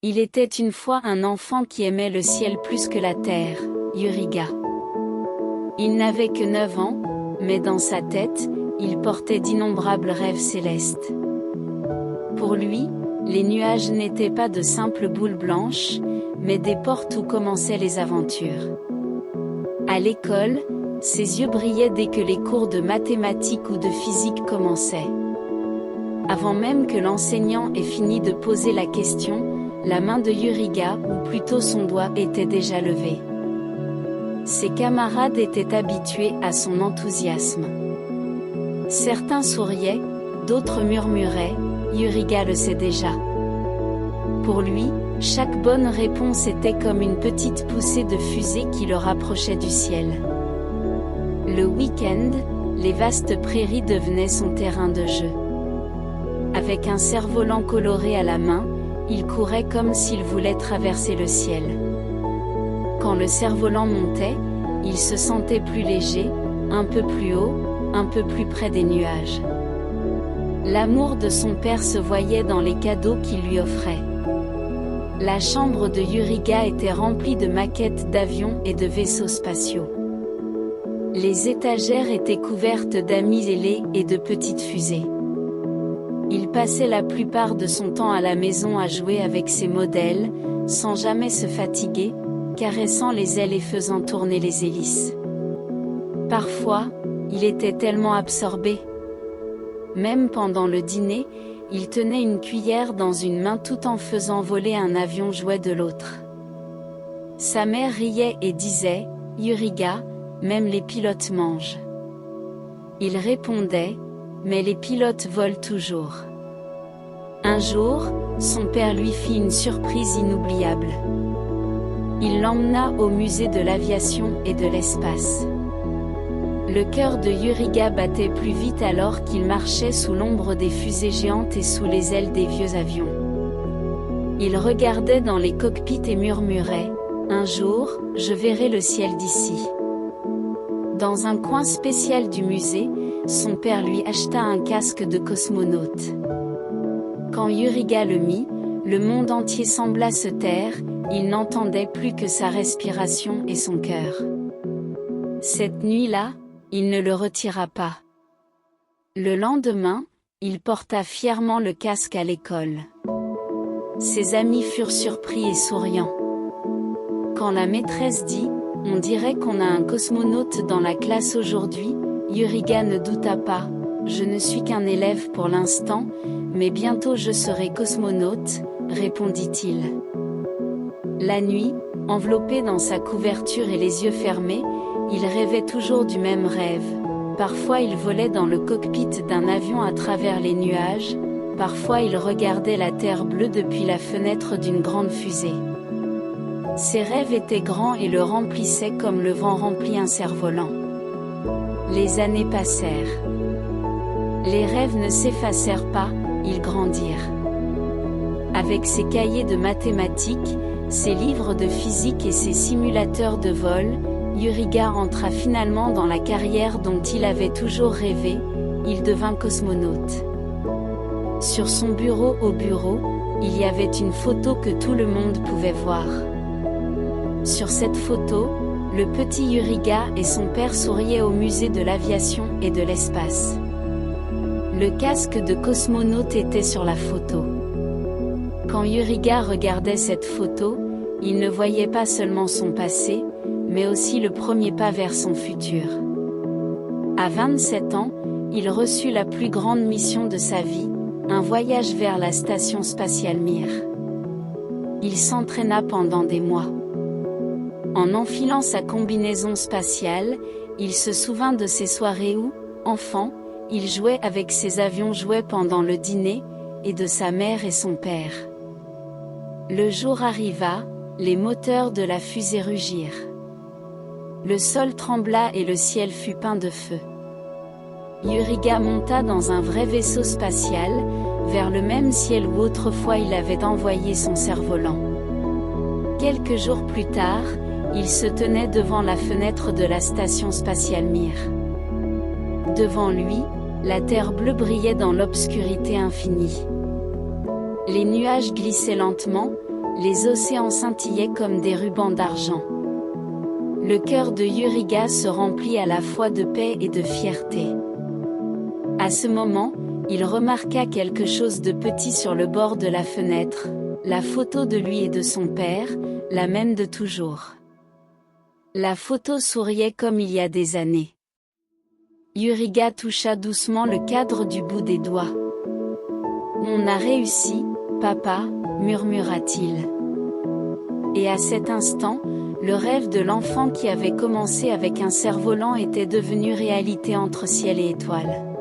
Il était une fois un enfant qui aimait le ciel plus que la terre, Yuriga. Il n'avait que 9 ans, mais dans sa tête, il portait d'innombrables rêves célestes. Pour lui, les nuages n'étaient pas de simples boules blanches, mais des portes où commençaient les aventures. À l'école, ses yeux brillaient dès que les cours de mathématiques ou de physique commençaient. Avant même que l'enseignant ait fini de poser la question, la main de Yuriga, ou plutôt son doigt, était déjà levée. Ses camarades étaient habitués à son enthousiasme. Certains souriaient, d'autres murmuraient, « Yuriga le sait déjà ». Pour lui, chaque bonne réponse était comme une petite poussée de fusée qui le rapprochait du ciel. Le week-end, les vastes prairies devenaient son terrain de jeu. Avec un cerf-volant coloré à la main, il courait comme s'il voulait traverser le ciel. Quand le cerf-volant montait, il se sentait plus léger, un peu plus haut, un peu plus près des nuages. L'amour de son père se voyait dans les cadeaux qu'il lui offrait. La chambre de Yuriga était remplie de maquettes d'avions et de vaisseaux spatiaux. Les étagères étaient couvertes d'amis ailés et de petites fusées. Il passait la plupart de son temps à la maison à jouer avec ses modèles, sans jamais se fatiguer, caressant les ailes et faisant tourner les hélices. Parfois, il était tellement absorbé. Même pendant le dîner, il tenait une cuillère dans une main tout en faisant voler un avion jouet de l'autre. Sa mère riait et disait, « Yuriga, même les pilotes mangent. » Il répondait, « Mais les pilotes volent toujours. » Un jour, son père lui fit une surprise inoubliable. Il l'emmena au musée de l'aviation et de l'espace. Le cœur de Yuriga battait plus vite alors qu'il marchait sous l'ombre des fusées géantes et sous les ailes des vieux avions. Il regardait dans les cockpits et murmurait, « Un jour, je verrai le ciel d'ici. » Dans un coin spécial du musée, son père lui acheta un casque de cosmonaute. Quand Yuriga le mit, le monde entier sembla se taire, il n'entendait plus que sa respiration et son cœur. Cette nuit-là, il ne le retira pas. Le lendemain, il porta fièrement le casque à l'école. Ses amis furent surpris et souriants. Quand la maîtresse dit, « On dirait qu'on a un cosmonaute dans la classe aujourd'hui », Yuriga ne douta pas, « Je ne suis qu'un élève pour l'instant, mais bientôt je serai cosmonaute », répondit-il. La nuit, enveloppé dans sa couverture et les yeux fermés, il rêvait toujours du même rêve. Parfois il volait dans le cockpit d'un avion à travers les nuages, parfois il regardait la terre bleue depuis la fenêtre d'une grande fusée. Ses rêves étaient grands et le remplissaient comme le vent remplit un cerf-volant. Les années passèrent. Les rêves ne s'effacèrent pas, ils grandirent. Avec ses cahiers de mathématiques, ses livres de physique et ses simulateurs de vol, Yuriga entra finalement dans la carrière dont il avait toujours rêvé, il devint cosmonaute. Sur son bureau au bureau, il y avait une photo que tout le monde pouvait voir. Sur cette photo, le petit Yuriga et son père souriaient au musée de l'aviation et de l'espace. Le casque de cosmonaute était sur la photo. Quand Yuriga regardait cette photo, il ne voyait pas seulement son passé, mais aussi le premier pas vers son futur. À 27 ans, il reçut la plus grande mission de sa vie, un voyage vers la station spatiale Mir. Il s'entraîna pendant des mois. En enfilant sa combinaison spatiale, il se souvint de ces soirées où, enfant, il jouait avec ses avions jouets pendant le dîner, et de sa mère et son père. Le jour arriva, les moteurs de la fusée rugirent. Le sol trembla et le ciel fut peint de feu. Yuriga monta dans un vrai vaisseau spatial, vers le même ciel où autrefois il avait envoyé son cerf-volant. Quelques jours plus tard, il se tenait devant la fenêtre de la station spatiale Mir. Devant lui, la terre bleue brillait dans l'obscurité infinie. Les nuages glissaient lentement, Les océans scintillaient comme des rubans d'argent. Le cœur de Yuriga se remplit à la fois de paix et de fierté. À ce moment, il remarqua quelque chose de petit sur le bord de la fenêtre, la photo de lui et de son père, la même de toujours. La photo souriait comme il y a des années. Yuriga toucha doucement le cadre du bout des doigts. « On a réussi, papa, murmura-t-il. Et à cet instant, le rêve de l'enfant qui avait commencé avec un cerf-volant était devenu réalité entre ciel et étoiles.